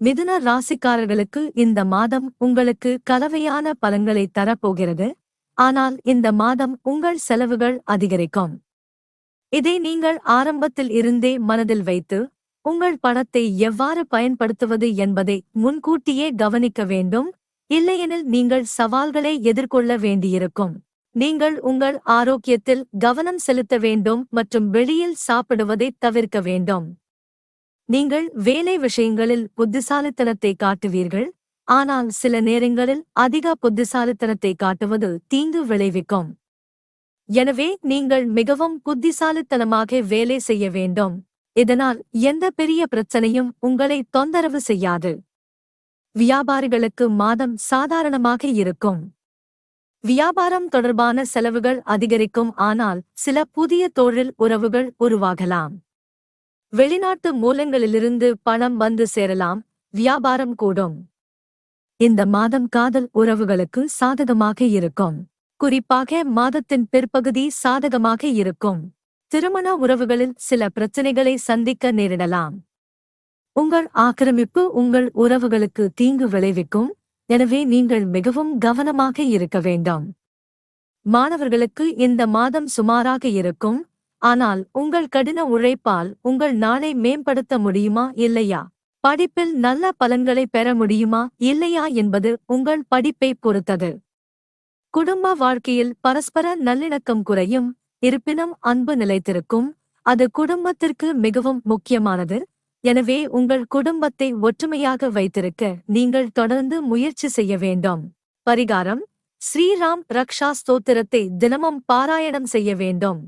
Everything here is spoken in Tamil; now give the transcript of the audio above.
மிதுன ராசிக்காரர்களுக்கு இந்த மாதம் உங்களுக்கு கலவையான பலன்களை தரப்போகிறது. ஆனால் இந்த மாதம் உங்கள் செலவுகள் அதிகரிக்கும். இதை நீங்கள் ஆரம்பத்தில் இருந்தே மனதில் வைத்து உங்கள் பணத்தை எவ்வாறு பயன்படுத்துவது என்பதை முன்கூட்டியே கவனிக்க வேண்டும். இல்லையெனில் நீங்கள் சவால்களை எதிர்கொள்ள வேண்டியிருக்கும். நீங்கள் உங்கள் ஆரோக்கியத்தில் கவனம் செலுத்த வேண்டும் மற்றும் வெளியில் சாப்பிடுவதை தவிர்க்க வேண்டும். நீங்கள் வேலை விஷயங்களில் புத்திசாலித்தனத்தை காட்டுவீர்கள். ஆனால் சில நேரங்களில் அதிக புத்திசாலித்தனத்தை காட்டுவது தீங்கு விளைவிக்கும். எனவே நீங்கள் மிகவும் புத்திசாலித்தனமாக வேலை செய்ய வேண்டும். இதனால் எந்த பெரிய பிரச்சனையும் உங்களை தொந்தரவு செய்யாது. வியாபாரிகளுக்கு மாதம் சாதாரணமாக இருக்கும். வியாபாரம் தொடர்பான செலவுகள் அதிகரிக்கும், ஆனால் சில புதிய தொழில் உறவுகள் உருவாகலாம். வெளிநாட்டு மூலங்களிலிருந்து பணம் வந்து சேரலாம். வியாபாரம் கூடும். இந்த மாதம் காதல் உறவுகளுக்கு சாதகமாக இருக்கும். குறிப்பாக மாதத்தின் பிற்பகுதி சாதகமாக இருக்கும். திருமண உறவுகளில் சில பிரச்சனைகளை சந்திக்க நேரிடலாம். உங்கள் ஆக்கிரமிப்பு உங்கள் உறவுகளுக்கு தீங்கு விளைவிக்கும். எனவே நீங்கள் மிகவும் கவனமாக இருக்க வேண்டும். மாணவர்களுக்கு இந்த மாதம் சுமாராக இருக்கும். ஆனால் உங்கள் கடின உழைப்பால் உங்கள் நாளை மேம்படுத்த முடியுமா இல்லையா? படிப்பில் நல்ல பலன்களை பெற முடியுமா இல்லையா என்பது உங்கள் படிப்பை பொறுத்தது. குடும்ப வாழ்க்கையில் பரஸ்பர நல்லிணக்கம் குறையும். இருப்பினும் அன்பு நிலைத்திருக்கும். அது குடும்பத்திற்கு மிகவும் முக்கியமானது. எனவே உங்கள் குடும்பத்தை ஒற்றுமையாக வைத்திருக்க நீங்கள் தொடர்ந்து முயற்சி செய்ய வேண்டும். பரிகாரம்: ஸ்ரீராம் ரக்ஷா ஸ்தோத்திரத்தை தினமும் பாராயணம் செய்ய வேண்டும்.